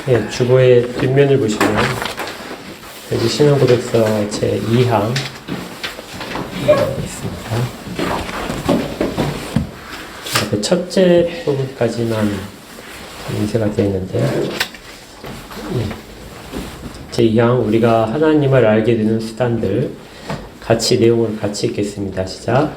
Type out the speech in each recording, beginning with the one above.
예, 주보의 뒷면을 보시면 여기 신앙고백서 제2항 있습니다. 그 첫째 부분까지만 인쇄가 되어 있는데요. 제2항 우리가 하나님을 알게 되는 수단들 같이 내용을 같이 읽겠습니다. 시작.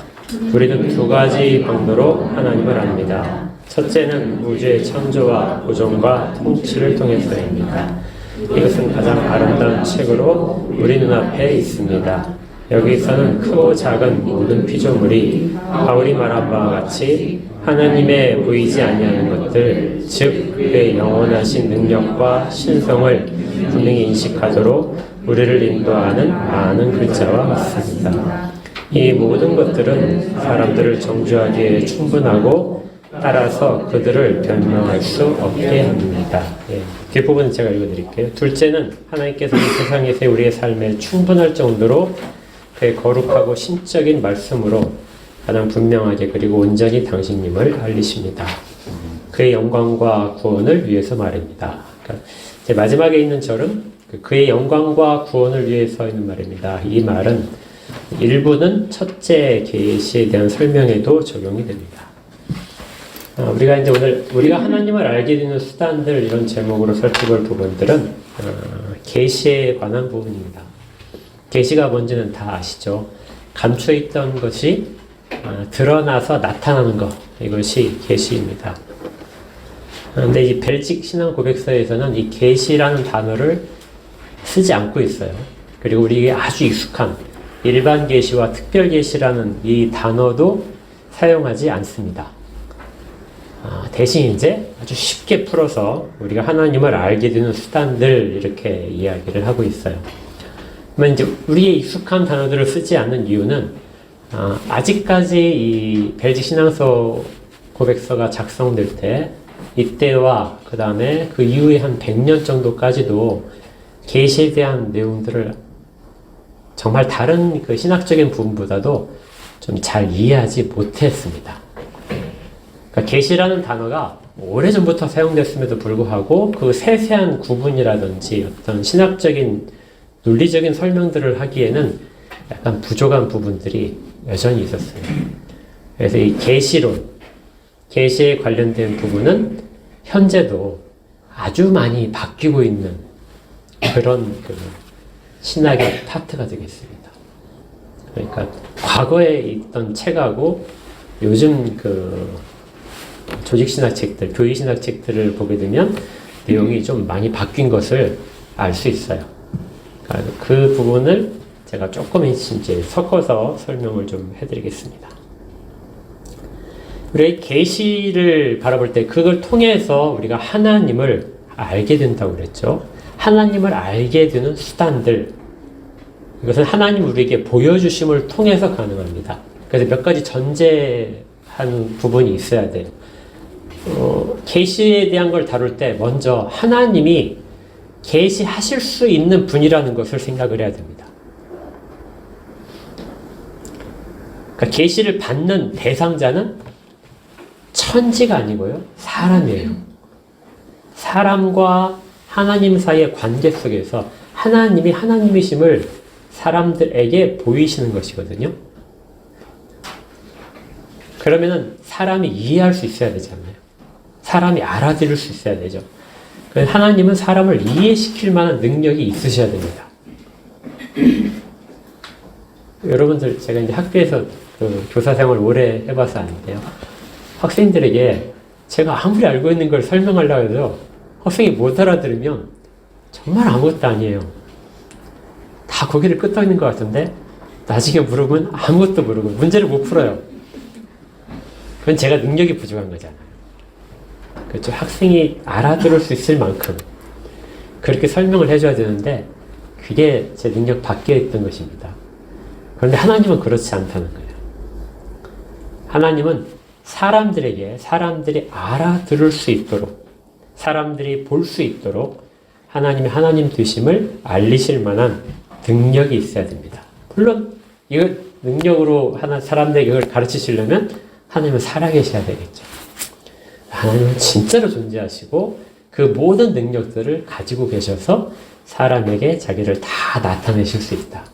우리는 두 가지 방도로 하나님을 압니다. 첫째는 우주의 창조와 보존과 통치를 통해서입니다. 이것은 가장 아름다운 책으로 우리 눈앞에 있습니다. 여기서는 크고 작은 모든 피조물이 바울이 말한 바와 같이 하나님의 보이지 아니하는 것들, 즉 그의 영원하신 능력과 신성을 분명히 인식하도록 우리를 인도하는 많은 글자와 같습니다. 이 모든 것들은 사람들을 정죄하기에 충분하고 따라서 그들을 변명할 수 없게 합니다. 예, 뒷부분은 제가 읽어드릴게요. 둘째는 하나님께서 이 세상에서 우리의 삶에 충분할 정도로 그의 거룩하고 신적인 말씀으로 가장 분명하게 그리고 온전히 당신님을 알리십니다. 그의 영광과 구원을 위해서 말입니다. 그러니까 제 마지막에 있는 절은 그의 영광과 구원을 위해서 있는 말입니다. 이 말은 일부는 첫째 계시에 대한 설명에도 적용이 됩니다. 우리가 이제 오늘 우리가 하나님을 알게 되는 수단들 이런 제목으로 살펴볼 부분들은 계시에 관한 부분입니다. 계시가 뭔지는 다 아시죠? 감춰 있던 것이 드러나서 나타나는 것, 이것이 계시입니다. 그런데 이 벨직 신앙 고백서에서는 이 계시라는 단어를 쓰지 않고 있어요. 그리고 우리에게 아주 익숙한 일반 계시와 특별 계시라는 이 단어도 사용하지 않습니다. 대신 이제 아주 쉽게 풀어서 우리가 하나님을 알게 되는 수단들 이렇게 이야기를 하고 있어요. 그러면 이제 우리의 익숙한 단어들을 쓰지 않는 이유는 아직까지 이 벨직 신앙서 고백서가 작성될 때 이때와 그 다음에 그 이후에 한 100년 정도까지도 계시에 대한 내용들을 정말 다른 그 신학적인 부분보다도 좀 잘 이해하지 못했습니다. 그러니까 계시라는 단어가 오래전부터 사용됐음에도 불구하고 그 세세한 구분이라든지 어떤 신학적인 논리적인 설명들을 하기에는 약간 부족한 부분들이 여전히 있었어요. 그래서 이 계시론, 계시에 관련된 부분은 현재도 아주 많이 바뀌고 있는 그런 신학의 파트가 되겠습니다. 그러니까 과거에 있던 책하고 요즘 조직신학 책들, 교리신학 책들을 보게 되면 내용이 좀 많이 바뀐 것을 알 수 있어요. 그러니까 그 부분을 제가 조금 이제 섞어서 설명을 좀 해드리겠습니다. 우리 계시를 바라볼 때 그걸 통해서 우리가 하나님을 알게 된다고 그랬죠. 하나님을 알게 되는 수단들, 이것은 하나님 우리에게 보여주심을 통해서 가능합니다. 그래서 몇 가지 전제한 부분이 있어야 돼요. 계시에 대한 걸 다룰 때 먼저 하나님이 계시하실 수 있는 분이라는 것을 생각을 해야 됩니다. 그러니까 계시를 받는 대상자는 천지가 아니고요, 사람이에요. 사람과 하나님 사이의 관계 속에서 하나님이 하나님이심을 사람들에게 보이시는 것이거든요. 그러면은 사람이 이해할 수 있어야 되잖아요. 사람이 알아들을 수 있어야 되죠. 그래서 하나님은 사람을 이해시킬 만한 능력이 있으셔야 됩니다. 여러분들, 제가 이제 학교에서 교사 생활을 오래 해봐서 아는데요. 학생들에게 제가 아무리 알고 있는 걸 설명하려고 해도 학생이 못 알아들으면 정말 아무것도 아니에요. 다 고개를 끄덕이는 것 같은데 나중에 물으면 아무것도 모르고 문제를 못 풀어요. 그건 제가 능력이 부족한 거잖아요. 그렇죠? 학생이 알아들을 수 있을 만큼 그렇게 설명을 해줘야 되는데 그게 제 능력 밖에 있던 것입니다. 그런데 하나님은 그렇지 않다는 거예요. 하나님은 사람들에게 사람들이 알아들을 수 있도록 사람들이 볼 수 있도록 하나님이 하나님 되심을 알리실 만한 능력이 있어야 됩니다. 물론 이걸 능력으로 사람들에게 이걸 가르치시려면 하나님은 살아계셔야 되겠죠. 하나님은 진짜로 존재하시고 그 모든 능력들을 가지고 계셔서 사람에게 자기를 다 나타내실 수 있다.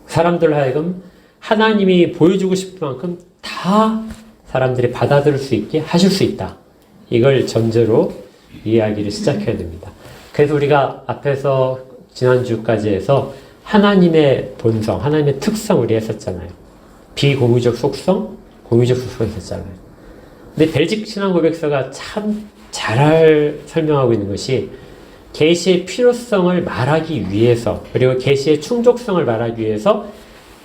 사람들 하여금 하나님이 보여주고 싶은 만큼 다 사람들이 받아들일 수 있게 하실 수 있다. 이걸 전제로 이야기를 시작해야 됩니다. 그래서 우리가 앞에서 지난주까지 해서 하나님의 본성, 하나님의 특성 우리 했었잖아요. 비공유적 속성, 공유적 속성 했었잖아요. 근데 벨직 신앙 고백서가 참 잘 설명하고 있는 것이 계시의 필요성을 말하기 위해서, 그리고 계시의 충족성을 말하기 위해서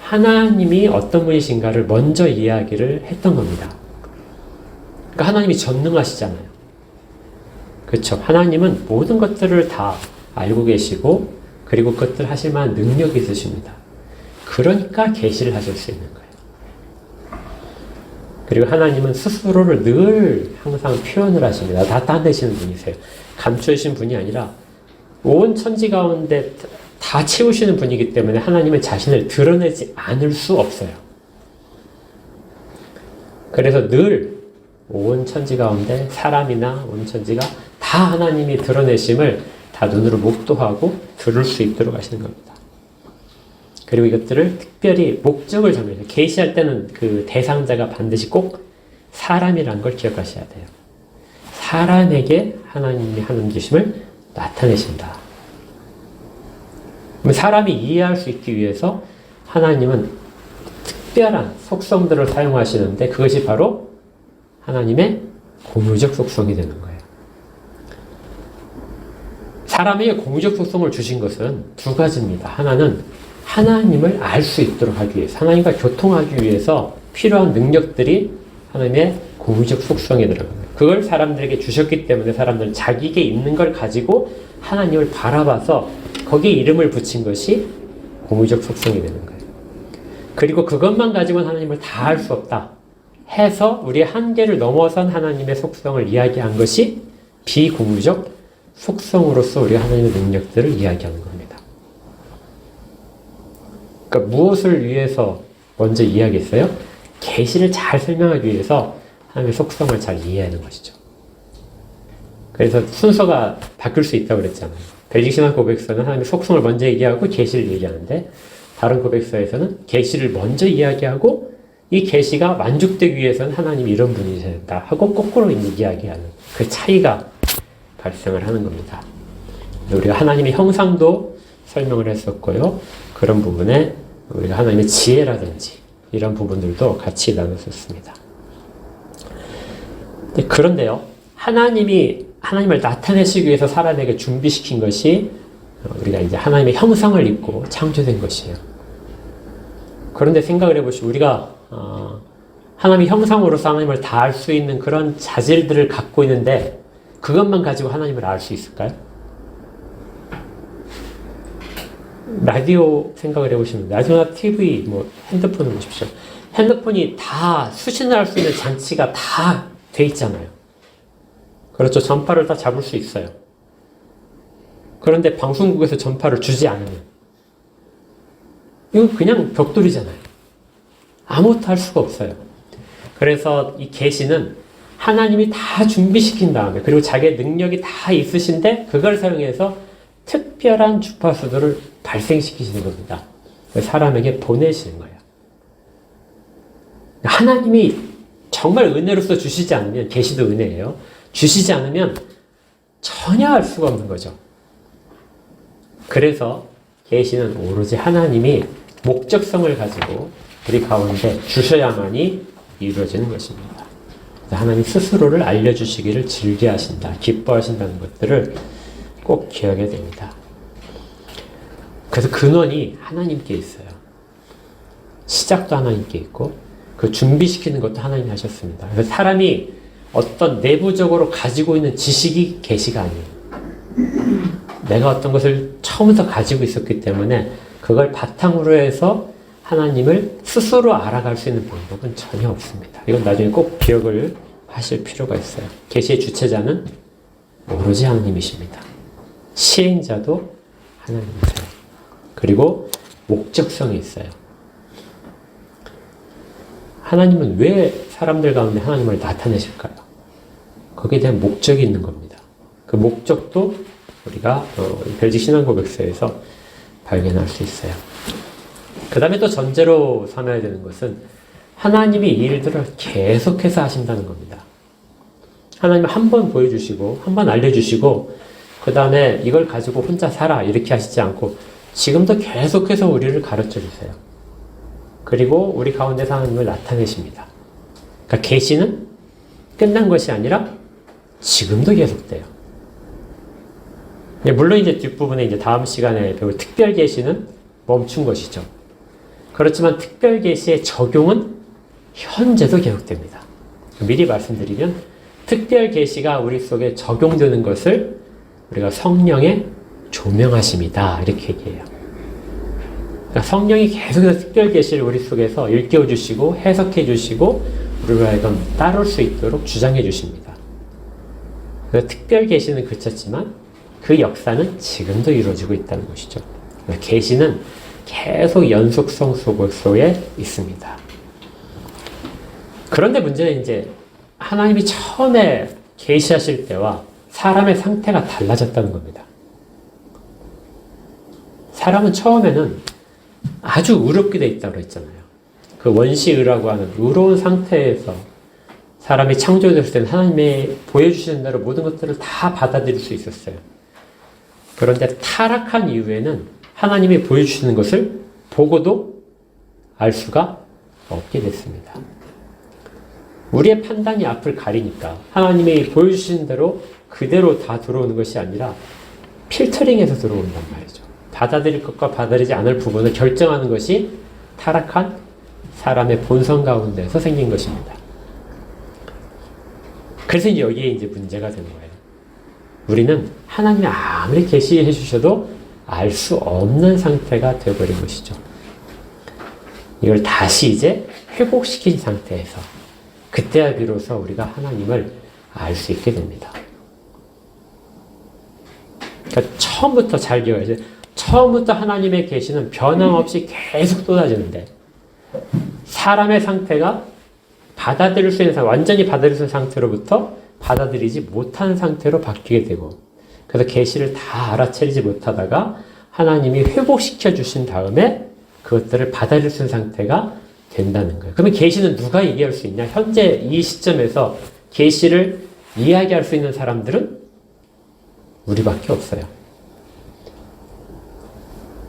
하나님이 어떤 분이신가를 먼저 이야기를 했던 겁니다. 그러니까 하나님이 전능하시잖아요. 그렇죠? 하나님은 모든 것들을 다 알고 계시고, 그리고 그것들 하실 만한 능력이 있으십니다. 그러니까 계시를 하실 수 있는 거예요. 그리고 하나님은 스스로를 늘 항상 표현을 하십니다. 나타내시는 분이세요. 감추신 분이 아니라 온 천지 가운데 다 채우시는 분이기 때문에 하나님은 자신을 드러내지 않을 수 없어요. 그래서 늘 온 천지 가운데 사람이나 온 천지가 다 하나님이 드러내심을 다 눈으로 목도하고 들을 수 있도록 하시는 겁니다. 그리고 이것들을 특별히 목적을 정해서 계시할 때는 그 대상자가 반드시 꼭 사람이라는 걸 기억하셔야 돼요. 사람에게 하나님이 하는 주심을 나타내신다. 그럼 사람이 이해할 수 있기 위해서 하나님은 특별한 속성들을 사용하시는데 그것이 바로 하나님의 공유적 속성이 되는 거예요. 사람에게 공유적 속성을 주신 것은 두 가지입니다. 하나는 하나님을 알 수 있도록 하기 위해서, 하나님과 교통하기 위해서 필요한 능력들이 하나님의 공유적 속성에 들어갑니다. 그걸 사람들에게 주셨기 때문에 사람들은 자기에게 있는 걸 가지고 하나님을 바라봐서 거기에 이름을 붙인 것이 공유적 속성이 되는 거예요. 그리고 그것만 가지고는 하나님을 다 알 수 없다 해서 우리의 한계를 넘어선 하나님의 속성을 이야기한 것이 비공유적 속성으로서 우리가 하나님의 능력들을 이야기하는 겁니다. 그러니까 무엇을 위해서 먼저 이야기했어요? 계시를 잘 설명하기 위해서 하나님의 속성을 잘 이해하는 것이죠. 그래서 순서가 바뀔 수 있다고 그랬잖아요. 벨직신앙 고백서는 하나님의 속성을 먼저 얘기하고 계시를 얘기하는데 다른 고백서에서는 계시를 먼저 이야기하고 이 계시가 만족되기 위해서는 하나님이 이런 분이시다 하고 거꾸로 이야기하는 그 차이가 발생을 하는 겁니다. 우리가 하나님의 형상도 설명을 했었고요. 그런 부분에 우리가 하나님의 지혜라든지 이런 부분들도 같이 나눴었습니다. 그런데요, 하나님을 나타내시기 위해서 사람에게 준비시킨 것이 우리가 이제 하나님의 형상을 입고 창조된 것이에요. 그런데 생각을 해보시고 우리가 하나님의 형상으로서 하나님을 다 알 수 있는 그런 자질들을 갖고 있는데 그것만 가지고 하나님을 알 수 있을까요? 라디오 생각을 해보시면 라디오나 TV, 핸드폰을 보십시오. 핸드폰이 다 수신할 수 있는 장치가 다 돼 있잖아요. 그렇죠. 전파를 다 잡을 수 있어요. 그런데 방송국에서 전파를 주지 않으면 이건 그냥 벽돌이잖아요. 아무것도 할 수가 없어요. 그래서 이 계시는 하나님이 다 준비시킨 다음에 그리고 자기의 능력이 다 있으신데 그걸 사용해서 특별한 주파수들을 발생시키시는 겁니다. 사람에게 보내시는 거예요. 하나님이 정말 은혜로서 주시지 않으면, 계시도 은혜예요. 주시지 않으면 전혀 알 수가 없는 거죠. 그래서 계시는 오로지 하나님이 목적성을 가지고 우리 가운데 주셔야만이 이루어지는 것입니다. 하나님 스스로를 알려주시기를 즐겨하신다, 기뻐하신다는 것들을 꼭 기억해야 됩니다. 그래서 근원이 하나님께 있어요. 시작도 하나님께 있고 그 준비시키는 것도 하나님이 하셨습니다. 그래서 사람이 어떤 내부적으로 가지고 있는 지식이 계시가 아니에요. 내가 어떤 것을 처음부터 가지고 있었기 때문에 그걸 바탕으로 해서 하나님을 스스로 알아갈 수 있는 방법은 전혀 없습니다. 이건 나중에 꼭 기억을 하실 필요가 있어요. 계시의 주체자는 오로지 하나님이십니다. 시행자도 하나님이세요. 그리고 목적성이 있어요. 하나님은 왜 사람들 가운데 하나님을 나타내실까요? 거기에 대한 목적이 있는 겁니다. 그 목적도 우리가 벨직 신앙고백서에서 발견할 수 있어요. 그 다음에 또 전제로 삼아야 되는 것은 하나님이 이 일들을 계속해서 하신다는 겁니다. 하나님은 한 번 보여주시고 한 번 알려주시고 그 다음에 이걸 가지고 혼자 살아 이렇게 하시지 않고 지금도 계속해서 우리를 가르쳐 주세요. 그리고 우리 가운데서 하나님을 나타내십니다. 그러니까 계시는 끝난 것이 아니라 지금도 계속돼요. 물론 이제 뒷부분에 이제 다음 시간에 배울 특별 계시는 멈춘 것이죠. 그렇지만 특별 계시의 적용은 현재도 계속됩니다. 미리 말씀드리면 특별 계시가 우리 속에 적용되는 것을 우리가 성령의 조명하심이다 이렇게 얘기해요. 그러니까 성령이 계속해서 특별 계시를 우리 속에서 일깨워 주시고 해석해 주시고 우리로 하여금 따를 수 있도록 주장해 주십니다. 그래서 특별 계시는 그쳤지만 그 역사는 지금도 이루어지고 있다는 것이죠. 계시는 계속 연속성 속에 있습니다. 그런데 문제는 이제 하나님이 처음에 계시하실 때와 사람의 상태가 달라졌다는 겁니다. 사람은 처음에는 아주 의롭게 돼 있다고 했잖아요. 그 원시의라고 하는 의로운 상태에서 사람이 창조됐을 때는 하나님이 보여주시는 대로 모든 것들을 다 받아들일 수 있었어요. 그런데 타락한 이후에는 하나님이 보여주시는 것을 보고도 알 수가 없게 됐습니다. 우리의 판단이 앞을 가리니까 하나님이 보여주시는 대로 그대로 다 들어오는 것이 아니라 필터링해서 들어온단 말이죠. 받아들일 것과 받아들이지 않을 부분을 결정하는 것이 타락한 사람의 본성 가운데서 생긴 것입니다. 그래서 이제 여기에 이제 문제가 되는 거예요. 우리는 하나님이 아무리 계시해 주셔도 알 수 없는 상태가 되어버린 것이죠. 이걸 다시 이제 회복시킨 상태에서 그때야 비로소 우리가 하나님을 알 수 있게 됩니다. 그러니까 처음부터 잘 기억해야 돼요. 처음부터 하나님의 계시는 변함없이 계속 쏟아지는데 사람의 상태가 받아들일 수 있는 상태, 완전히 받아들일 수 있는 상태로부터 받아들이지 못하는 상태로 바뀌게 되고 그래서 계시를 다 알아차리지 못하다가 하나님이 회복시켜 주신 다음에 그것들을 받아들일 수 있는 상태가 된다는 거예요. 그러면 계시는 누가 얘기할 수 있냐? 현재 이 시점에서 계시를 이야기할 수 있는 사람들은 우리밖에 없어요.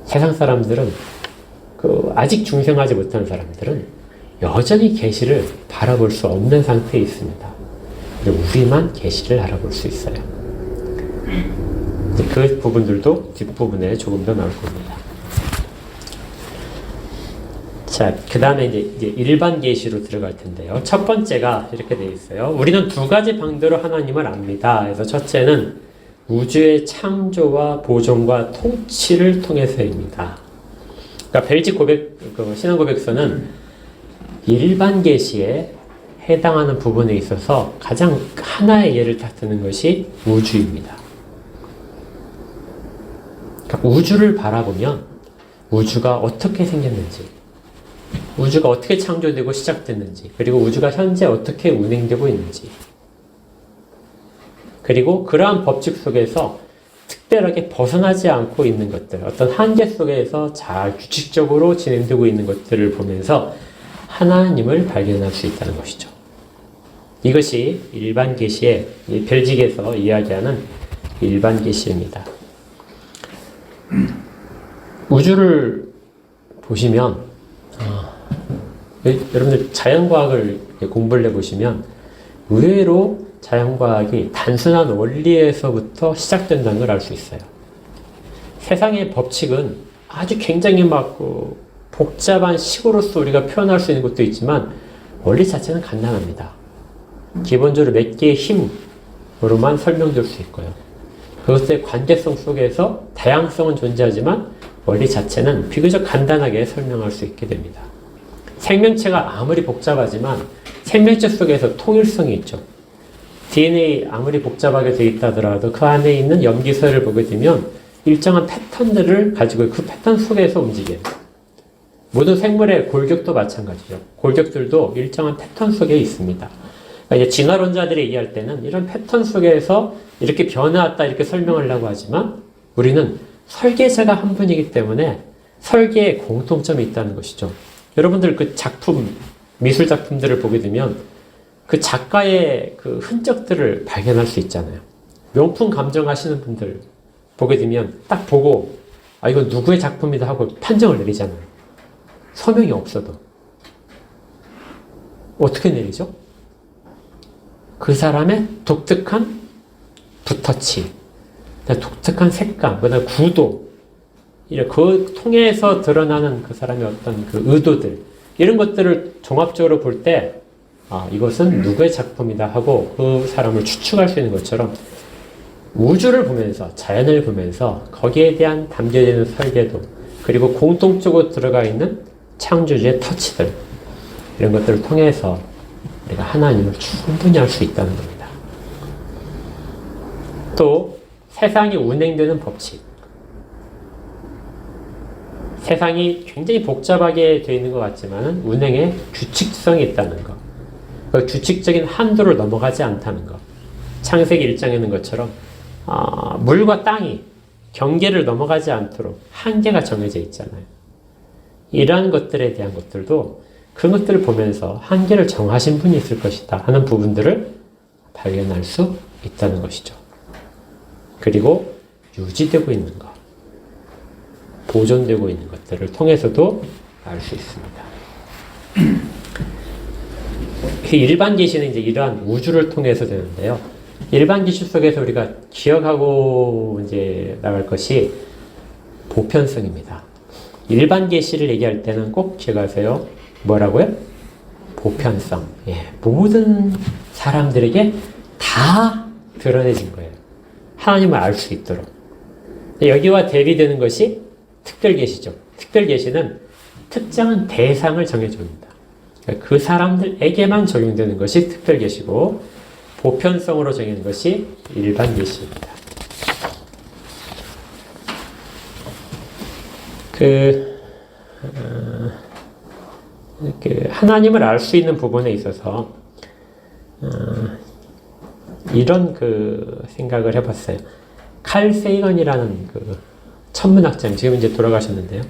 세상 사람들은 아직 중생하지 못한 사람들은 여전히 계시를 바라볼 수 없는 상태에 있습니다. 그리고 우리만 계시를 알아볼 수 있어요. 그 부분들도 뒷부분에 조금 더 나올 겁니다. 자, 그 다음에 이제 일반 계시로 들어갈 텐데요. 첫 번째가 이렇게 되어 있어요. 우리는 두 가지 방도로 하나님을 압니다. 그래서 첫째는 우주의 창조와 보존과 통치를 통해서입니다. 그러니까 벨직 신앙 고백서는 일반 계시에 해당하는 부분에 있어서 가장 하나의 예를 딱 드는 것이 우주입니다. 그러니까 우주를 바라보면 우주가 어떻게 생겼는지, 우주가 어떻게 창조되고 시작됐는지, 그리고 우주가 현재 어떻게 운행되고 있는지, 그리고 그러한 법칙 속에서 특별하게 벗어나지 않고 있는 것들, 어떤 한계 속에서 잘 규칙적으로 진행되고 있는 것들을 보면서 하나님을 발견할 수 있다는 것이죠. 이것이 일반 계시의 벨직에서 이야기하는 일반 계시입니다. 우주를 보시면 여러분들 자연과학을 공부를 해보시면 의외로 자연과학이 단순한 원리에서부터 시작된다는 걸 알 수 있어요. 세상의 법칙은 아주 굉장히 복잡한 식으로서 우리가 표현할 수 있는 것도 있지만 원리 자체는 간단합니다. 기본적으로 몇 개의 힘으로만 설명될 수 있고요. 그것의 관계성 속에서 다양성은 존재하지만 원리 자체는 비교적 간단하게 설명할 수 있게 됩니다. 생명체가 아무리 복잡하지만 생명체 속에서 통일성이 있죠. DNA 아무리 복잡하게 되어 있다 하더라도 그 안에 있는 염기서를 보게 되면 일정한 패턴들을 가지고 그 패턴 속에서 움직여요. 모든 생물의 골격도 마찬가지죠. 골격들도 일정한 패턴 속에 있습니다. 이제 진화론자들이 얘기할 때는 이런 패턴 속에서 이렇게 변해왔다 이렇게 설명하려고 하지만 우리는 설계자가 한 분이기 때문에 설계에 공통점이 있다는 것이죠. 여러분들 그 작품, 미술 작품들을 보게 되면 그 작가의 그 흔적들을 발견할 수 있잖아요. 명품 감정하시는 분들 보게 되면 딱 보고 아 이건 누구의 작품이다 하고 판정을 내리잖아요. 서명이 없어도. 어떻게 내리죠? 그 사람의 독특한 붓터치, 독특한 색감, 그다음 구도, 그 통해서 드러나는 그 사람의 어떤 그 의도들, 이런 것들을 종합적으로 볼 때, 아, 이것은 누구의 작품이다 하고 그 사람을 추측할 수 있는 것처럼 우주를 보면서, 자연을 보면서 거기에 대한 담겨져 있는 설계도, 그리고 공통적으로 들어가 있는 창조주의 터치들, 이런 것들을 통해서 우리가 하나님을 충분히 알 수 있다는 겁니다. 또 세상이 운행되는 법칙. 세상이 굉장히 복잡하게 되어 있는 것 같지만 운행에 규칙성이 있다는 것. 그 규칙적인 한도를 넘어가지 않다는 것. 창세기 1장에 있는 것처럼 물과 땅이 경계를 넘어가지 않도록 한계가 정해져 있잖아요. 이러한 것들에 대한 것들도 그런 것들을 보면서 한계를 정하신 분이 있을 것이다 하는 부분들을 발견할 수 있다는 것이죠. 그리고 유지되고 있는 것, 보존되고 있는 것들을 통해서도 알 수 있습니다. 일반 계시는 이제 이러한 우주를 통해서 되는데요. 일반 계시 속에서 우리가 기억하고 이제 나갈 것이 보편성입니다. 일반 계시를 얘기할 때는 꼭 기억하세요. 뭐라고요? 보편성. 예, 모든 사람들에게 다 드러내진 거예요. 하나님을 알 수 있도록. 여기와 대비되는 것이 특별계시죠. 특별계시는 특정한 대상을 정해줍니다. 그 사람들에게만 적용되는 것이 특별계시고 보편성으로 정해지는 것이 일반계시입니다. 하나님을 알 수 있는 부분에 있어서 이런 생각을 해봤어요. 칼 세이건이라는 천문학자님, 지금 이제 돌아가셨는데요.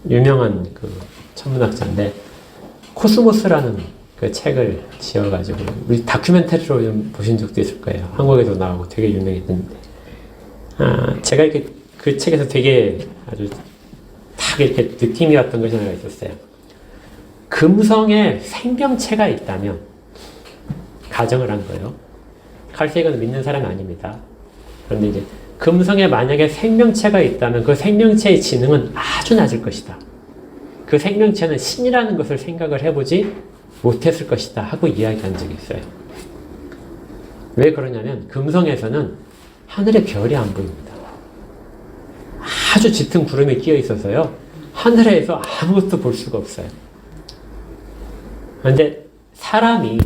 유명한 천문학자인데, 코스모스라는 책을 지어가지고, 우리 다큐멘터리로 좀 보신 적도 있을 거예요. 한국에도 나오고 되게 유명했는데. 제가 이렇게 그 책에서 되게 아주 딱 이렇게 느낌이 왔던 것이 하나 있었어요. 금성에 생명체가 있다면, 가정을 한 거예요. 칼 세이건은 믿는 사람이 아닙니다. 그런데 이제 금성에 만약에 생명체가 있다면 그 생명체의 지능은 아주 낮을 것이다. 그 생명체는 신이라는 것을 생각을 해보지 못했을 것이다 하고 이야기한 적이 있어요. 왜 그러냐면 금성에서는 하늘에 별이 안 보입니다. 아주 짙은 구름이 끼어 있어서요. 하늘에서 아무것도 볼 수가 없어요. 그런데 사람이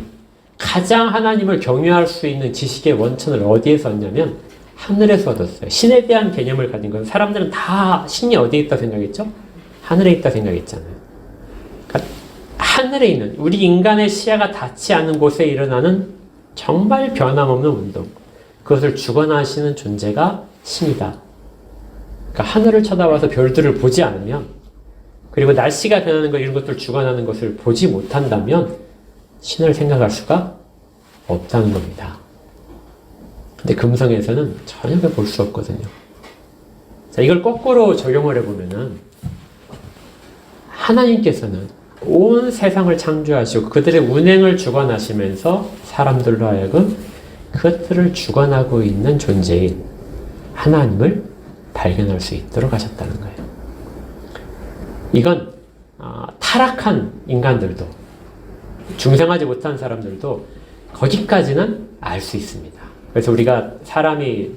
가장 하나님을 경외할 수 있는 지식의 원천을 어디에서 얻냐면 하늘에서 얻었어요. 신에 대한 개념을 가진 건 사람들은 다 신이 어디에 있다 생각했죠? 하늘에 있다 생각했잖아요. 그러니까 하늘에 있는 우리 인간의 시야가 닿지 않은 곳에 일어나는 정말 변함없는 운동, 그것을 주관하시는 존재가 신이다. 그러니까 하늘을 쳐다봐서 별들을 보지 않으면, 그리고 날씨가 변하는 것 이런 것들을 주관하는 것을 보지 못한다면 신을 생각할 수가 없다는 겁니다. 근데 금성에서는 전혀 볼 수 없거든요. 자, 이걸 거꾸로 적용을 해보면은 하나님께서는 온 세상을 창조하시고 그들의 운행을 주관하시면서 사람들로 하여금 그것들을 주관하고 있는 존재인 하나님을 발견할 수 있도록 하셨다는 거예요. 이건 타락한 인간들도, 중생하지 못한 사람들도 거기까지는 알 수 있습니다. 그래서 우리가 사람이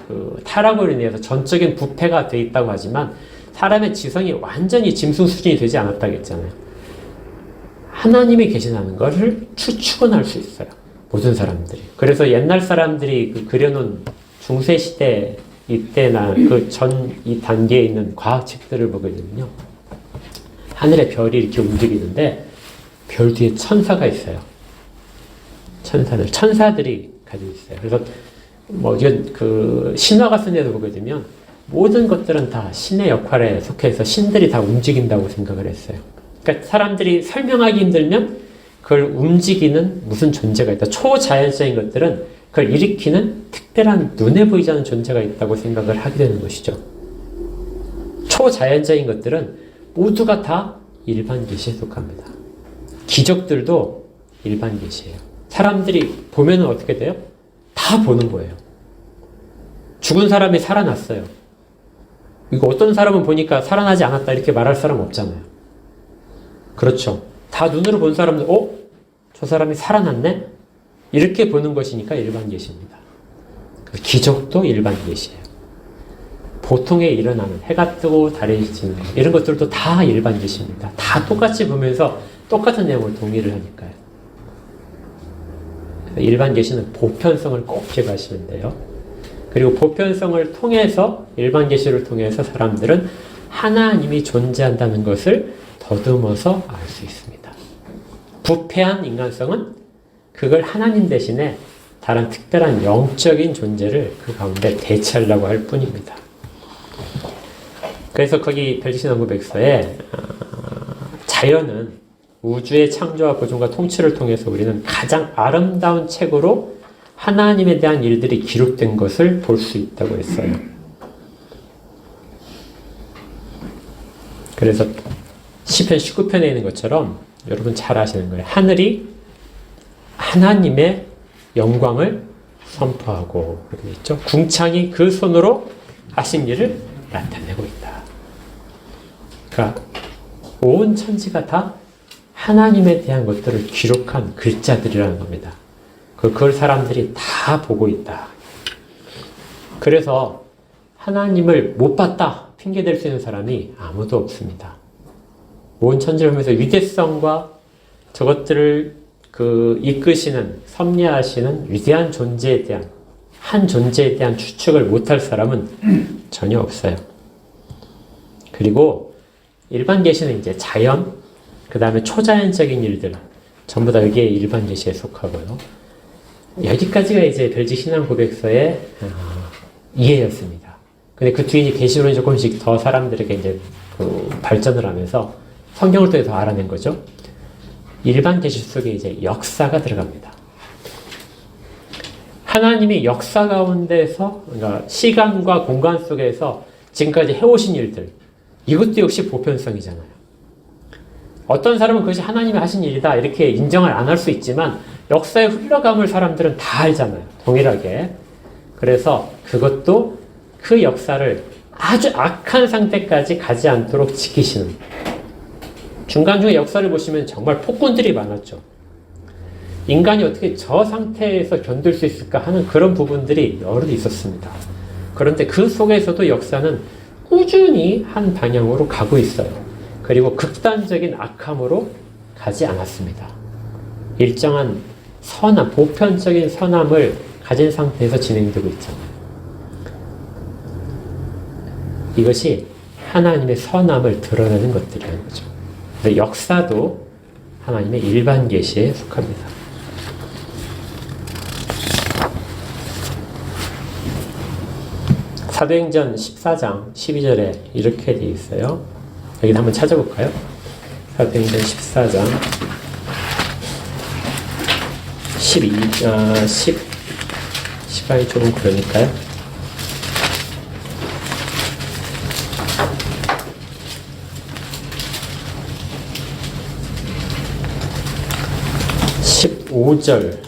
타락으로 인해서 전적인 부패가 돼 있다고 하지만 사람의 지성이 완전히 짐승 수준이 되지 않았다고 했잖아요. 하나님이 계시다는 것을 추측은 할 수 있어요. 모든 사람들이. 그래서 옛날 사람들이 그려놓은 중세시대 이때나 이 단계에 있는 과학책들을 보게 되면요. 하늘에 별이 이렇게 움직이는데 별 뒤에 천사가 있어요. 천사들이 가지고 있어요. 그래서 뭐 이건 그 신화 같은 데도 보게 되면 모든 것들은 다 신의 역할에 속해서 신들이 다 움직인다고 생각을 했어요. 그러니까 사람들이 설명하기 힘들면 그걸 움직이는 무슨 존재가 있다. 초자연적인 것들은 그걸 일으키는 특별한 눈에 보이지 않는 존재가 있다고 생각을 하게 되는 것이죠. 초자연적인 것들은 모두가 다 일반 계시에 속합니다. 기적들도 일반 계시예요. 사람들이 보면은 어떻게 돼요? 다 보는 거예요. 죽은 사람이 살아났어요. 이거 어떤 사람은 보니까 살아나지 않았다 이렇게 말할 사람 없잖아요. 그렇죠. 다 눈으로 본 사람들, 저 사람이 살아났네? 이렇게 보는 것이니까 일반 계시입니다. 기적도 일반 계시예요. 보통에 일어나는 해가 뜨고 달이 지는 것, 이런 것들도 다 일반 계시입니다. 다 똑같이 보면서 똑같은 내용을 동의를 하니까요. 일반 계시는 보편성을 꼭 기억하시면 돼요. 그리고 보편성을 통해서 일반 계시를 통해서 사람들은 하나님이 존재한다는 것을 더듬어서 알 수 있습니다. 부패한 인간성은 그걸 하나님 대신에 다른 특별한 영적인 존재를 그 가운데 대체하려고 할 뿐입니다. 그래서 거기 별지신왕국백서에 자연은 우주의 창조와 보존과 통치를 통해서 우리는 가장 아름다운 책으로 하나님에 대한 일들이 기록된 것을 볼 수 있다고 했어요. 그래서 시편 19편에 있는 것처럼 여러분 잘 아시는 거예요. 하늘이 하나님의 영광을 선포하고 그렇게 있죠. 궁창이 그 손으로 하신 일을 나타내고 있다. 그러니까 온 천지가 다 하나님에 대한 것들을 기록한 글자들이라는 겁니다. 그걸 사람들이 다 보고 있다. 그래서 하나님을 못 봤다 핑계댈 수 있는 사람이 아무도 없습니다. 온 천지를 보면서 위대성과 저것들을 이끄시는, 섭리하시는 위대한 존재에 대한, 한 존재에 대한 추측을 못할 사람은 전혀 없어요. 그리고 일반 계시는 이제 자연, 그 다음에 초자연적인 일들, 전부 다 여기에 일반 계시에 속하고요. 여기까지가 이제 별지신앙고백서의 이해였습니다. 근데 그 뒤에 계시론이 조금씩 더 사람들에게 이제 발전을 하면서 성경을 통해서 알아낸 거죠. 일반 계시 속에 이제 역사가 들어갑니다. 하나님이 역사 가운데서, 그러니까 시간과 공간 속에서 지금까지 해오신 일들, 이것도 역시 보편성이잖아요. 어떤 사람은 그것이 하나님이 하신 일이다 이렇게 인정을 안 할 수 있지만 역사의 흘러감을 사람들은 다 알잖아요. 동일하게. 그래서 그것도 그 역사를 아주 악한 상태까지 가지 않도록 지키시는, 중간중에 역사를 보시면 정말 폭군들이 많았죠. 인간이 어떻게 저 상태에서 견딜 수 있을까 하는 그런 부분들이 여러 있었습니다. 그런데 그 속에서도 역사는 꾸준히 한 방향으로 가고 있어요. 그리고 극단적인 악함으로 가지 않았습니다. 일정한 선함, 보편적인 선함을 가진 상태에서 진행되고 있잖아요. 이것이 하나님의 선함을 드러내는 것들이라는 거죠. 그래서 역사도 하나님의 일반 계시에 속합니다. 사도행전 14장 12절에 이렇게 되어 있어요. 여기도 한번 찾아볼까요? 사도행전 14장 10 시간이 조금 그러니까요. (15절)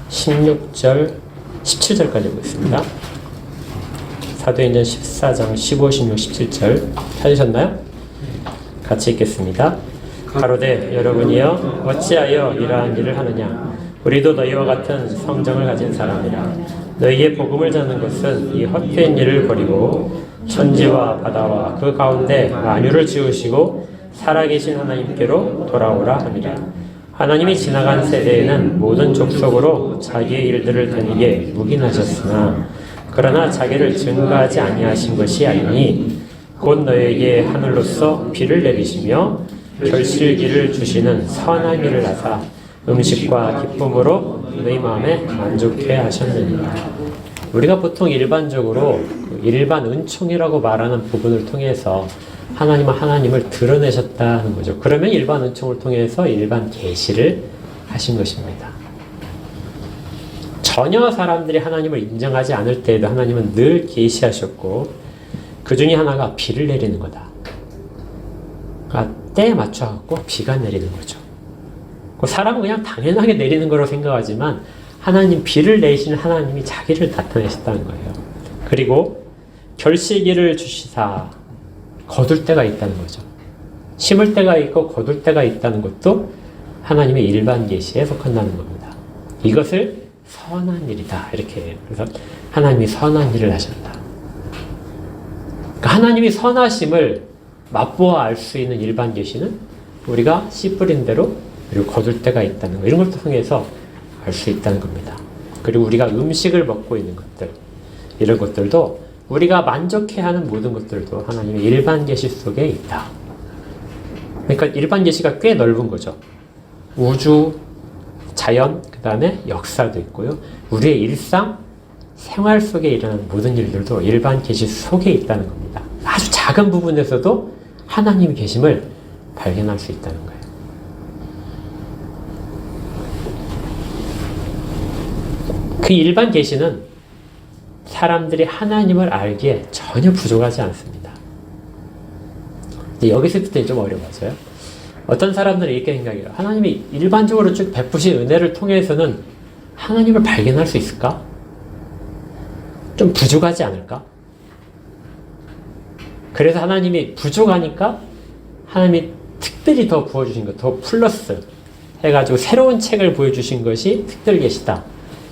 16절 17절까지 보겠습니다. 사도행전 14장 15, 16, 17절 찾으셨나요? 같이 읽겠습니다. 가로되 여러분이여 어찌하여 이러한 일을 하느냐? 우리도 너희와 같은 성정을 가진 사람이라. 너희의 복음을 전하는 것은 이 헛된 일을 버리고 천지와 바다와 그 가운데 만유를 지으시고 살아계신 하나님께로 돌아오라 함이라. 하나님이 지나간 세대에는 모든 족속으로 자기의 일들을 다니게 묵인하셨으나 그러나 자기를 증거하지 아니하신 것이 아니니 곧 너에게 하늘로서 비를 내리시며 결실기를 주시는 선한 일을 하사 음식과 기쁨으로 너희 마음에 만족해 하셨느니라. 우리가 보통 일반적으로 일반 은총이라고 말하는 부분을 통해서 하나님은 하나님을 드러내셨다는 거죠. 그러면 일반 은총을 통해서 일반 계시를 하신 것입니다. 전혀 사람들이 하나님을 인정하지 않을 때에도 하나님은 늘 계시하셨고 그 중에 하나가 비를 내리는 거다. 그러니까 때에 맞춰갖고 비가 내리는 거죠. 사람은 그냥 당연하게 내리는 거라고 생각하지만 하나님 비를 내리시는 하나님이 자기를 나타내셨다는 거예요. 그리고 결실기를 주시사 거둘 때가 있다는 거죠. 심을 때가 있고 거둘 때가 있다는 것도 하나님의 일반 계시에 속한다는 겁니다. 이것을 선한 일이다 이렇게 해요. 그래서 하나님이 선한 일을 하셨다. 그러니까 하나님이 선하심을 맛보아 알 수 있는 일반 계시는 우리가 씨 뿌린 대로 그리고 거둘 때가 있다는 거 이런 걸 통해서 알 수 있다는 겁니다. 그리고 우리가 음식을 먹고 있는 것들 이런 것들도 우리가 만족해하는 모든 것들도 하나님의 일반 계시 속에 있다. 그러니까 일반 계시가 꽤 넓은 거죠. 우주, 자연, 그 다음에 역사도 있고요. 우리의 일상, 생활 속에 일어나는 모든 일들도 일반 계시 속에 있다는 겁니다. 아주 작은 부분에서도 하나님의 계심을 발견할 수 있다는 거예요. 그 일반 계시는 사람들이 하나님을 알기에 전혀 부족하지 않습니다. 여기서 부터 좀 어려워져요. 어떤 사람들은 이렇게 생각해요. 하나님이 일반적으로 쭉 베푸신 은혜를 통해서는 하나님을 발견할 수 있을까? 좀 부족하지 않을까? 그래서 하나님이 부족하니까 하나님이 특별히 더 부어주신 것, 더 플러스 해가지고 새로운 책을 보여주신 것이 특별 계시다.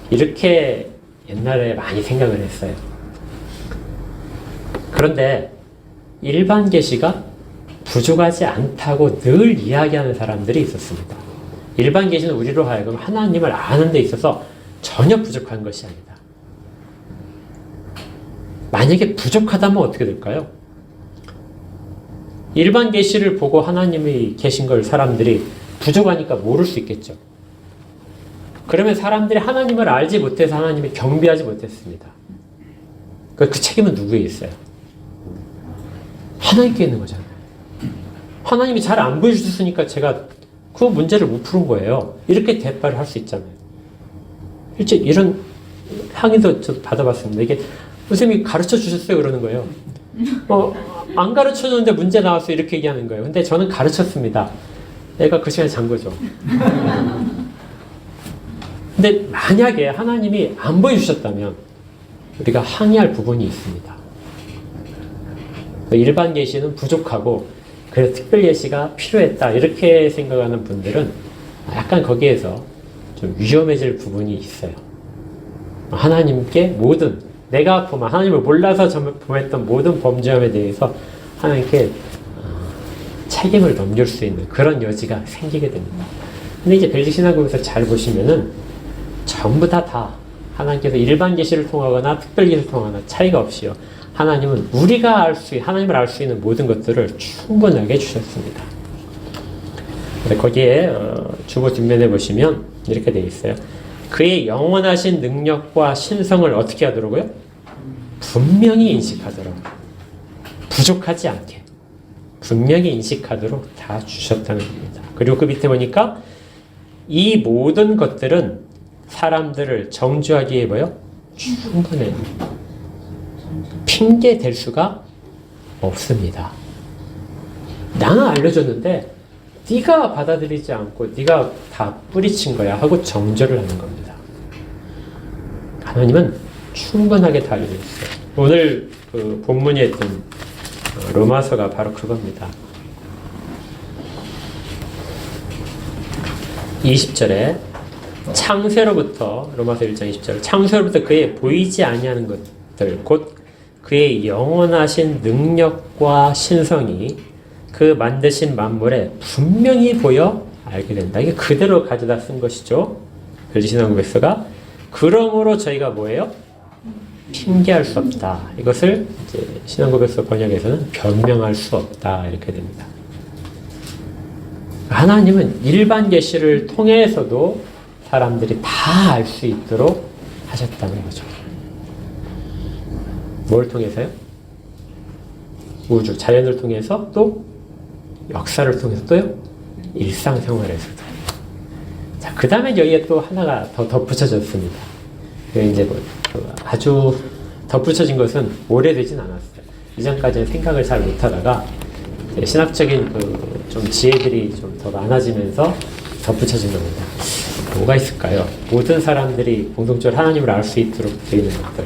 이렇게 옛날에 많이 생각을 했어요. 그런데 일반 계시가 부족하지 않다고 늘 이야기하는 사람들이 있었습니다. 일반 계시는 우리로 하여금 하나님을 아는 데 있어서 전혀 부족한 것이 아니다. 만약에 부족하다면 어떻게 될까요? 일반 계시를 보고 하나님이 계신 걸 사람들이 부족하니까 모를 수 있겠죠. 그러면 사람들이 하나님을 알지 못해서 하나님을 경배하지 못했습니다. 그 책임은 누구에 있어요? 하나님께 있는 거잖아요. 하나님이 잘 안 보여주셨으니까 제가 그 문제를 못 푸는 거예요. 이렇게 대발을 할 수 있잖아요. 실제 이런 항의도 저도 받아봤습니다. 이게 선생님이 가르쳐 주셨어요 그러는 거예요. 안 가르쳐 줬는데 문제 나와서 이렇게 얘기하는 거예요. 근데 저는 가르쳤습니다. 애가 그 시간에 잔 거죠. 근데 만약에 하나님이 안 보여주셨다면 우리가 항의할 부분이 있습니다. 일반 계시는 부족하고 그래서 특별 계시가 필요했다 이렇게 생각하는 분들은 약간 거기에서 좀 위험해질 부분이 있어요. 하나님께 모든 내가 하나님을 몰라서 범했던 모든 범죄함에 대해서 하나님께 책임을 넘길 수 있는 그런 여지가 생기게 됩니다. 근데 이제 벨기신학교에서 잘 보시면은 전부 다 하나님께서 일반 계시를 통하거나 특별 계시를 통하거나 차이가 없이요. 하나님은 우리가 하나님을 알 수 있는 모든 것들을 충분하게 주셨습니다. 거기에 주보 뒷면에 보시면 이렇게 되어 있어요. 그의 영원하신 능력과 신성을 어떻게 하더라고요? 분명히 인식하도록. 부족하지 않게. 분명히 인식하도록 다 주셨다는 겁니다. 그리고 그 밑에 보니까 이 모든 것들은 사람들을 정죄하기에 뭐요? 충분해요. 핑계 댈 수가 없습니다. 나는 알려줬는데 네가 받아들이지 않고 네가 다 뿌리친 거야 하고 정죄를 하는 겁니다. 하나님은 충분하게 다 알려줬어요. 오늘 그 본문에 있던 로마서가 바로 그겁니다. 20절에 창세로부터 로마서 1장 20절 창세로부터 그의 보이지 아니하는 것들 곧 그의 영원하신 능력과 신성이 그 만드신 만물에 분명히 보여 알게 된다. 이게 그대로 가져다 쓴 것이죠. 벨기신학교에서가 그러므로 저희가 뭐예요? 핑계할 수 없다. 이것을 이제 신앙고백서 번역에서는 변명할 수 없다. 이렇게 됩니다. 하나님은 일반 계시를 통해서도 사람들이 다 알 수 있도록 하셨다는 거죠. 뭘 통해서요? 우주, 자연을 통해서 또 역사를 통해서 또요? 일상생활에서도. 자, 그 다음에 여기에 또 하나가 더 덧붙여졌습니다. 이제 뭐 아주 덧붙여진 것은 오래되진 않았어요. 이전까지는 생각을 잘 못하다가 신학적인 좀 지혜들이 좀 더 많아지면서 덧붙여진 겁니다. 뭐가 있을까요? 모든 사람들이 공동적으로 하나님을 알 수 있도록 되어 있는 것들.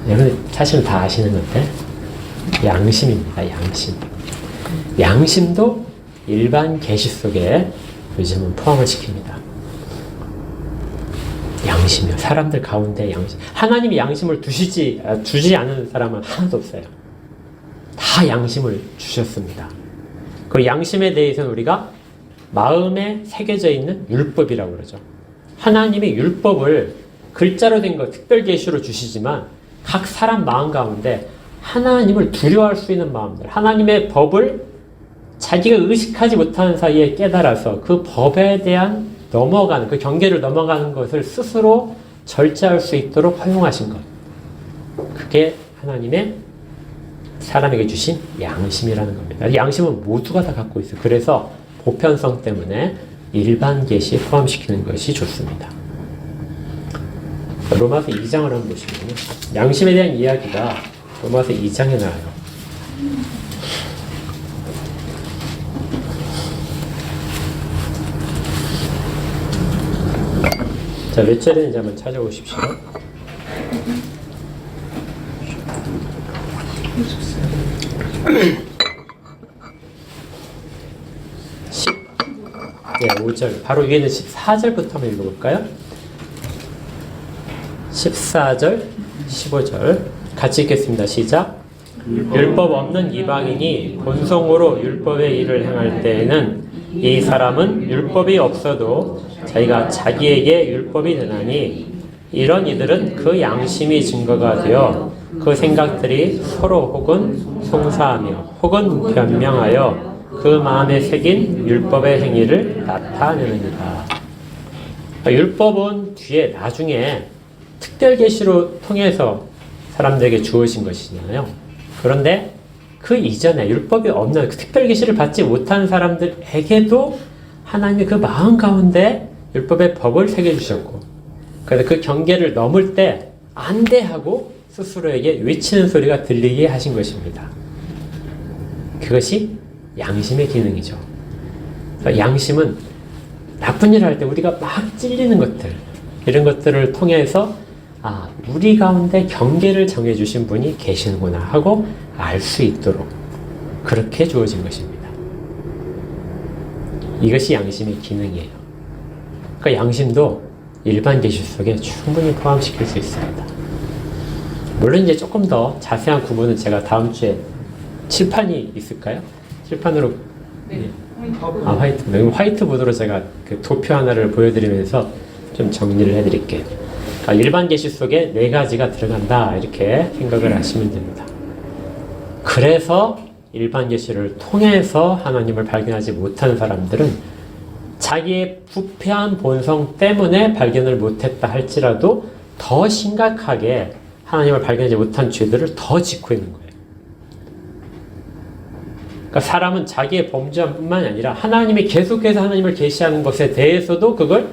여러분 사실은 다 아시는 건데 양심입니다. 양심. 양심도 일반 계시 속에 요즘은 포함을 시킵니다. 양심이요. 사람들 가운데 양심. 하나님이 양심을 주지 않은 사람은 하나도 없어요. 다 양심을 주셨습니다. 그 양심에 대해서는 우리가 마음에 새겨져 있는 율법이라고 그러죠. 하나님이 율법을 글자로 된 것, 특별 계시로 주시지만 각 사람 마음 가운데 하나님을 두려워할 수 있는 마음들, 하나님의 법을 자기가 의식하지 못하는 사이에 깨달아서 그 법에 대한 넘어가는, 그 경계를 넘어가는 것을 스스로 절제할 수 있도록 허용하신 것. 그게 하나님의 사람에게 주신 양심이라는 겁니다. 양심은 모두가 다 갖고 있어요. 그래서 보편성 때문에 일반 계시에 포함시키는 것이 좋습니다. 로마서 2장을 한번 보시면요. 양심에 대한 이야기가 로마서 2장에 나와요. 자, 몇 절인지 한번 찾아보십시오. 네, 5절. 바로 위에는 14절부터 한번 읽어볼까요? 14절, 15절. 같이 읽겠습니다. 시작. 율법 없는 이방인이 본성으로 율법의 일을 행할 때에는 이 사람은 율법이 없어도 자기가 자기에게 율법이 되나니 이런 이들은 그 양심이 증거가 되어 그 생각들이 서로 혹은 송사하며 혹은 변명하여 그 마음에 새긴 율법의 행위를 나타내느니라. 율법은 뒤에 나중에 특별 계시로 통해서 사람들에게 주어진 것이잖아요. 그런데 그 이전에 율법이 없는 그 특별 계시를 받지 못한 사람들에게도 하나님이 그 마음 가운데 율법의 법을 새겨주셨고, 그래서 그 경계를 넘을 때 안 돼 하고 스스로에게 외치는 소리가 들리게 하신 것입니다. 그것이 양심의 기능이죠. 양심은 나쁜 일을 할 때 우리가 막 찔리는 것들, 이런 것들을 통해서 우리 가운데 경계를 정해주신 분이 계시는구나 하고 알 수 있도록 그렇게 주어진 것입니다. 이것이 양심의 기능이에요. 그러니까 양심도 일반 계시 속에 충분히 포함시킬 수 있습니다. 물론 이제 조금 더 자세한 구분은 제가 다음 주에 칠판이 있을까요? 칠판으로. 네. 화이트보드로 제가 그 도표 하나를 보여드리면서 좀 정리를 해드릴게요. 그러니까 일반 계시 속에 4가지가 들어간다 이렇게 생각을 하시면 됩니다. 그래서 일반 계시를 통해서 하나님을 발견하지 못하는 사람들은 자기의 부패한 본성 때문에 발견을 못했다 할지라도 더 심각하게 하나님을 발견하지 못한 죄들을 더 짓고 있는 거예요. 그러니까 사람은 자기의 범죄뿐만 아니라 하나님이 계속해서 하나님을 계시하는 것에 대해서도 그걸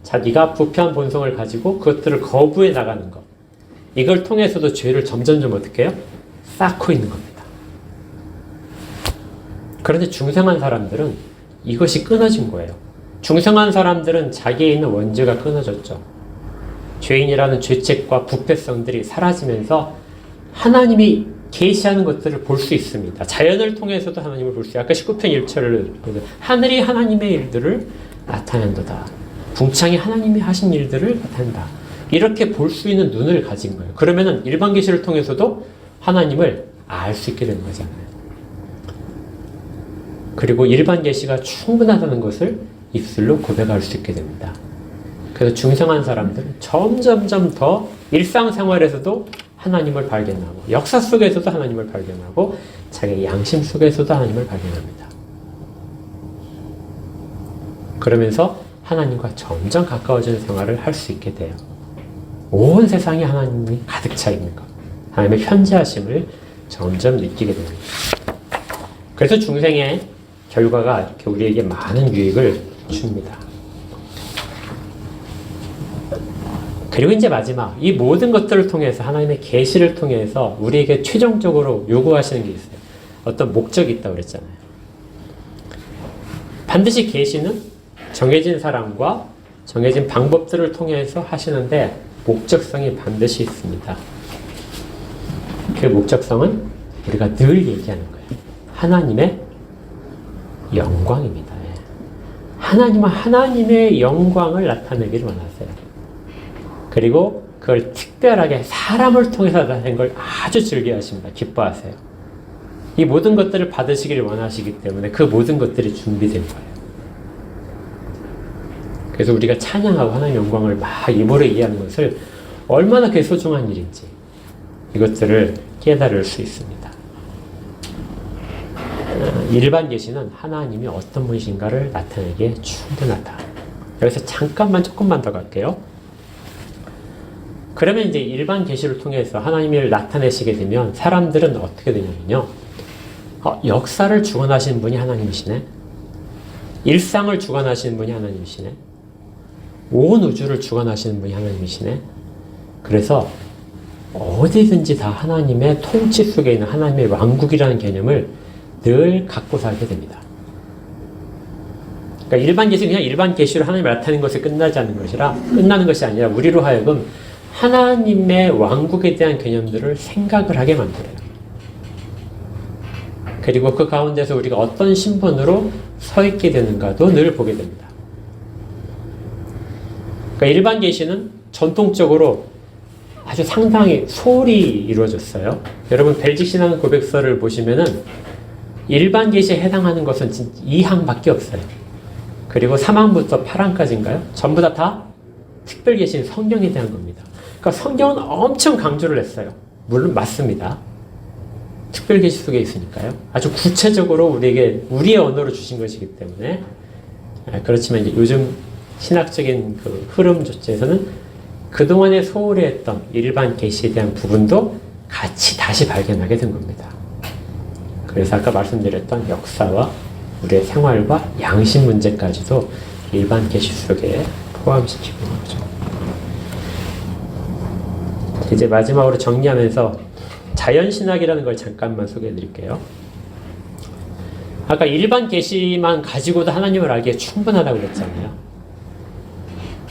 자기가 부패한 본성을 가지고 그것들을 거부해 나가는 것, 이걸 통해서도 죄를 점점점 어떻게 해요? 쌓고 있는 겁니다. 그런데 중생한 사람들은 이것이 끊어진 거예요. 중생한 사람들은 자기에 있는 원죄가 끊어졌죠. 죄인이라는 죄책과 부패성들이 사라지면서 하나님이 계시하는 것들을 볼 수 있습니다. 자연을 통해서도 하나님을 볼 수 있어요. 아까 19편 1절을 하늘이 하나님의 일들을 나타낸도다. 궁창이 하나님이 하신 일들을 나타낸다. 이렇게 볼 수 있는 눈을 가진 거예요. 그러면은 일반 계시를 통해서도 하나님을 알 수 있게 되는 거잖아요. 그리고 일반 계시가 충분하다는 것을 입술로 고백할 수 있게 됩니다. 그래서 중생한 사람들은 점점점 더 일상생활에서도 하나님을 발견하고 역사 속에서도 하나님을 발견하고 자기 양심 속에서도 하나님을 발견합니다. 그러면서 하나님과 점점 가까워지는 생활을 할 수 있게 돼요. 온 세상에 하나님이 가득 차 있는 것. 하나님의 현재하심을 점점 느끼게 됩니다. 그래서 중생의 결과가 이렇게 우리에게 많은 유익을 줍니다. 그리고 이제 마지막, 이 모든 것들을 통해서 하나님의 계시를 통해서 우리에게 최종적으로 요구하시는 게 있어요. 어떤 목적이 있다고 그랬잖아요. 반드시 계시는 정해진 사람과 정해진 방법들을 통해서 하시는데 목적성이 반드시 있습니다. 그 목적성은 우리가 늘 얘기하는 거예요. 하나님의 영광입니다. 하나님은 하나님의 영광을 나타내기를 원하세요. 그리고 그걸 특별하게 사람을 통해서 나타낸 걸 아주 즐겨하십니다. 기뻐하세요. 이 모든 것들을 받으시기를 원하시기 때문에 그 모든 것들이 준비된 거예요. 그래서 우리가 찬양하고 하나님의 영광을 막 입으로 이해하는 것을 얼마나 그게 소중한 일인지 이것들을 깨달을 수 있습니다. 일반 계시는 하나님이 어떤 분이신가를 나타내기에 충분하다. 여기서 잠깐만 조금만 더 갈게요. 그러면 이제 일반 계시를 통해서 하나님을 나타내시게 되면 사람들은 어떻게 되냐면요. 역사를 주관하시는 분이 하나님이시네. 일상을 주관하시는 분이 하나님이시네. 온 우주를 주관하시는 분이 하나님이시네. 그래서 어디든지 다 하나님의 통치 속에 있는 하나님의 왕국이라는 개념을 늘 갖고 살게 됩니다. 그러니까 일반 계시는 그냥 일반 계시로 하나님을 나타내는 것에 끝나는 것이 아니라 우리로 하여금 하나님의 왕국에 대한 개념들을 생각을 하게 만들어요. 그리고 그 가운데서 우리가 어떤 신분으로 서 있게 되는가도 늘 보게 됩니다. 그러니까 일반 계시는 전통적으로 아주 상당히 소홀히 이루어졌어요. 여러분 벨직 신앙 고백서를 보시면은 일반 계시에 해당하는 것은 2항밖에 없어요. 그리고 3항부터 8항까지인가요? 전부 다 특별 계시는 성경에 대한 겁니다. 그러니까 성경은 엄청 강조를 했어요. 물론 맞습니다. 특별 계시 속에 있으니까요. 아주 구체적으로 우리에게 우리의 언어로 주신 것이기 때문에 그렇지만 이제 요즘 신학적인 그 흐름 자체에서는 그동안에 소홀히 했던 일반 계시에 대한 부분도 같이 다시 발견하게 된 겁니다. 그래서 아까 말씀드렸던 역사와 우리의 생활과 양심 문제까지도 일반 계시 속에 포함시키고 있는 거죠. 이제 마지막으로 정리하면서 자연신학이라는 걸 잠깐만 소개해 드릴게요. 아까 일반 계시만 가지고도 하나님을 알기에 충분하다고 그랬잖아요.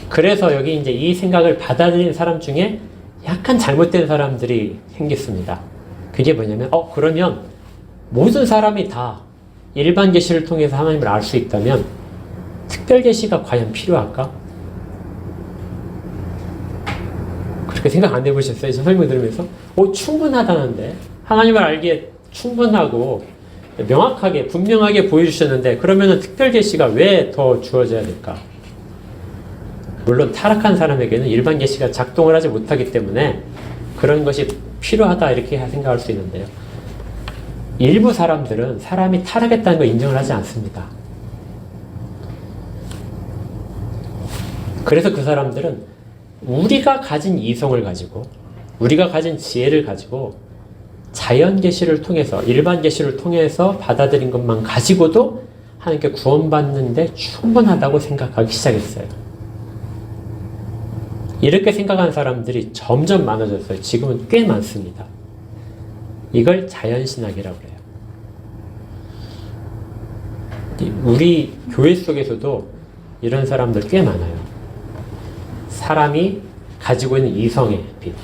그래서 여기 이제 이 생각을 받아들인 사람 중에 약간 잘못된 사람들이 생겼습니다. 그게 뭐냐면, 그러면 모든 사람이 다 일반 계시를 통해서 하나님을 알 수 있다면 특별 계시가 과연 필요할까? 그렇게 생각 안 해보셨어요? 저 설명 들으면서? 충분하다는데 하나님을 알기에 충분하고 명확하게 분명하게 보여주셨는데 그러면은 특별 계시가 왜 더 주어져야 될까? 물론 타락한 사람에게는 일반 계시가 작동을 하지 못하기 때문에 그런 것이 필요하다 이렇게 생각할 수 있는데요. 일부 사람들은 사람이 타락했다는 걸 인정을 하지 않습니다. 그래서 그 사람들은 우리가 가진 이성을 가지고 우리가 가진 지혜를 가지고 자연 계시를 통해서 일반 계시를 통해서 받아들인 것만 가지고도 하나님께 구원받는데 충분하다고 생각하기 시작했어요. 이렇게 생각하는 사람들이 점점 많아졌어요. 지금은 꽤 많습니다. 이걸 자연신학이라고 해요. 우리 교회 속에서도 이런 사람들 꽤 많아요. 사람이 가지고 있는 이성의 빛,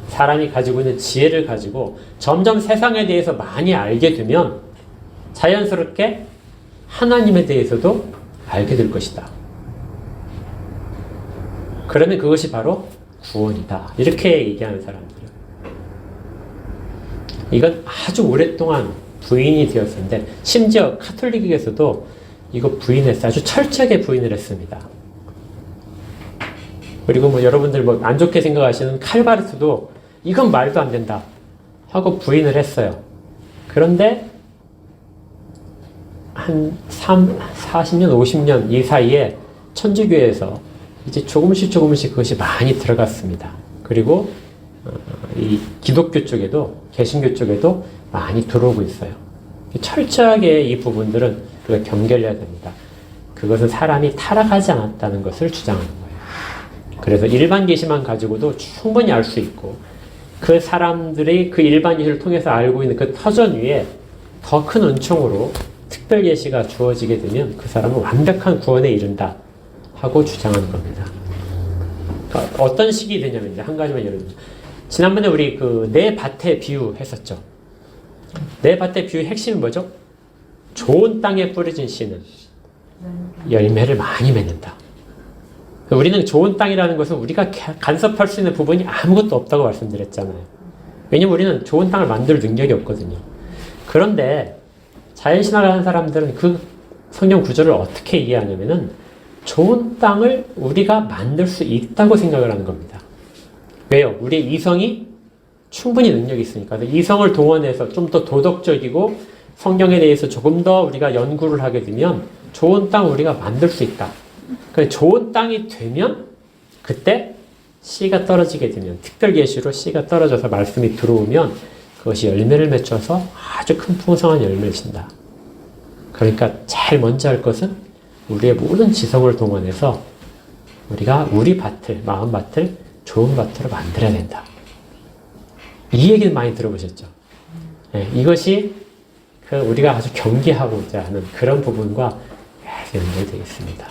사람이 가지고 있는 지혜를 가지고 점점 세상에 대해서 많이 알게 되면 자연스럽게 하나님에 대해서도 알게 될 것이다. 그러면 그것이 바로 구원이다. 이렇게 얘기하는 사람들. 이건 아주 오랫동안 부인이 되었었는데 심지어 카톨릭에서도 이거 부인했어요. 아주 철저하게 부인을 했습니다. 그리고 여러분들 안 좋게 생각하시는 칼바르트도 이건 말도 안 된다 하고 부인을 했어요. 그런데 한 40년, 50년 이 사이에 천주교에서 이제 조금씩 그것이 많이 들어갔습니다. 그리고 이 기독교 쪽에도, 개신교 쪽에도 많이 들어오고 있어요. 철저하게 이 부분들은 우리가 경계를 해야 됩니다. 그것은 사람이 타락하지 않았다는 것을 주장하는 거예요. 그래서 일반 계시만 가지고도 충분히 알 수 있고, 그 사람들이 그 일반 계시를 통해서 알고 있는 그 터전 위에 더 큰 은총으로 특별 계시가 주어지게 되면 그 사람은 완벽한 구원에 이른다 하고 주장하는 겁니다. 그러니까 어떤 식이 되냐면, 이제 한 가지만 예를 들면, 지난번에 우리 그 내 밭의 비유 했었죠. 내 밭의 비유의 핵심은 뭐죠? 좋은 땅에 뿌려진 씨는 열매를 많이 맺는다. 우리는 좋은 땅이라는 것은 우리가 간섭할 수 있는 부분이 아무것도 없다고 말씀드렸잖아요. 왜냐면 우리는 좋은 땅을 만들 능력이 없거든요. 그런데 자연신학을 하는 사람들은 그 성경 구절을 어떻게 이해하냐면은 좋은 땅을 우리가 만들 수 있다고 생각을 하는 겁니다. 왜요? 우리의 이성이 충분히 능력이 있으니까. 이성을 동원해서 좀 더 도덕적이고 성경에 대해서 조금 더 우리가 연구를 하게 되면 좋은 땅 우리가 만들 수 있다. 좋은 땅이 되면 그때 씨가 떨어지게 되면, 특별 계시로 씨가 떨어져서 말씀이 들어오면 그것이 열매를 맺혀서 아주 큰 풍성한 열매를 친다. 그러니까 제일 먼저 할 것은 우리의 모든 지성을 동원해서 우리가 우리 밭을, 마음 밭을 좋은 밭으로 만들어야 된다. 이 얘기는 많이 들어보셨죠? 네, 이것이 우리가 아주 경계하고자 하는 그런 부분과 연결되어 있습니다.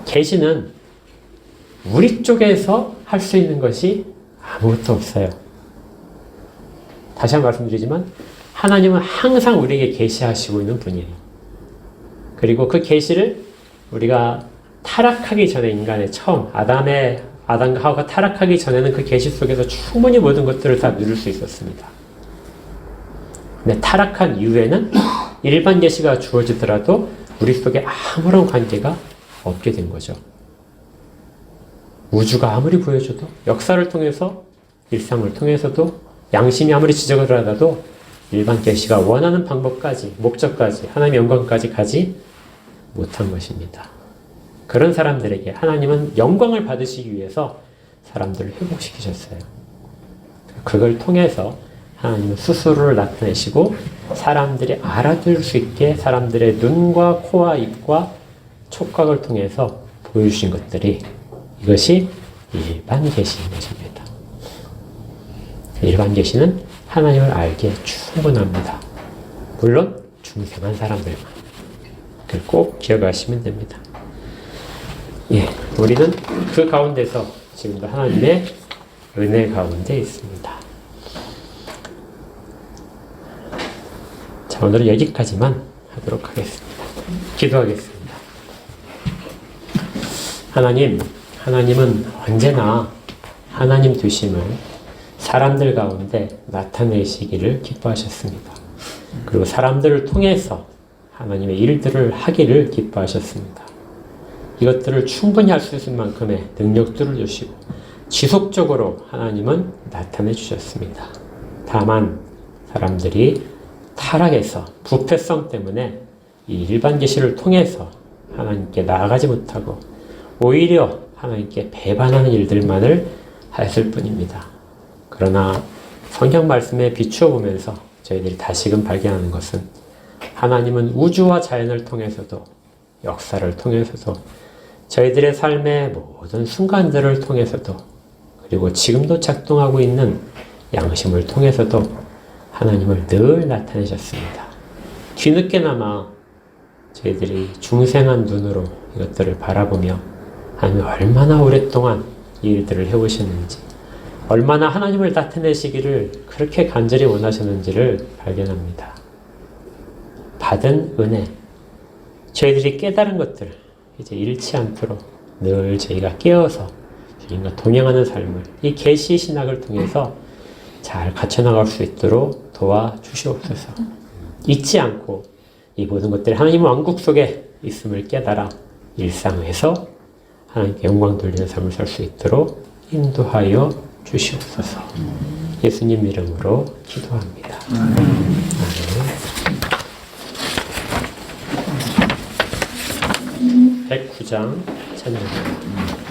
계시는 우리 쪽에서 할 수 있는 것이 아무것도 없어요. 다시 한번 말씀드리지만 하나님은 항상 우리에게 계시하시고 있는 분이에요. 그리고 그 계시를 우리가 타락하기 전에, 인간의 처음 아담과 하와가 타락하기 전에는 그 계시 속에서 충분히 모든 것들을 다 누릴 수 있었습니다. 근데 타락한 이후에는 일반 계시가 주어지더라도 우리 속에 아무런 관계가 없게 된 거죠. 우주가 아무리 보여줘도, 역사를 통해서, 일상을 통해서도, 양심이 아무리 지적을 하더라도 일반 계시가 원하는 방법까지, 목적까지, 하나님의 영광까지 가지 못한 것입니다. 그런 사람들에게 하나님은 영광을 받으시기 위해서 사람들을 회복시키셨어요. 그걸 통해서 하나님은 스스로를 나타내시고 사람들이 알아들 수 있게 사람들의 눈과 코와 입과 촉각을 통해서 보여주신 것들이, 이것이 일반 계시인 것입니다. 일반 계시는 하나님을 알기에 충분합니다. 물론 중생한 사람들만. 그걸 꼭 기억하시면 됩니다. 예, 우리는 그 가운데서 지금도 하나님의 은혜 가운데 있습니다. 자, 오늘은 여기까지만 하도록 하겠습니다. 기도하겠습니다. 하나님은 언제나 하나님 되심을 사람들 가운데 나타내시기를 기뻐하셨습니다. 그리고 사람들을 통해서 하나님의 일들을 하기를 기뻐하셨습니다. 이것들을 충분히 할 수 있을 만큼의 능력들을 주시고 지속적으로 하나님은 나타내 주셨습니다. 다만 사람들이 타락해서 부패성 때문에 이 일반 계시를 통해서 하나님께 나아가지 못하고 오히려 하나님께 배반하는 일들만을 했을 뿐입니다. 그러나 성경 말씀에 비추어 보면서 저희들이 다시금 발견하는 것은 하나님은 우주와 자연을 통해서도, 역사를 통해서도, 저희들의 삶의 모든 순간들을 통해서도, 그리고 지금도 작동하고 있는 양심을 통해서도 하나님을 늘 나타내셨습니다. 뒤늦게나마 저희들이 중생한 눈으로 이것들을 바라보며 하나님이 얼마나 오랫동안 이 일들을 해오셨는지, 얼마나 하나님을 나타내시기를 그렇게 간절히 원하셨는지를 발견합니다. 받은 은혜, 저희들이 깨달은 것들 이제 잃지 않도록 늘 저희가 깨어서 주님과 동행하는 삶을 이 계시 신학을 통해서 잘 갖춰나갈 수 있도록 도와주시옵소서. 잊지 않고 이 모든 것들이 하나님의 왕국 속에 있음을 깨달아 일상에서 하나님께 영광 돌리는 삶을 살 수 있도록 인도하여 주시옵소서. 예수님 이름으로 기도합니다. 아멘. 109장 찬양합니다.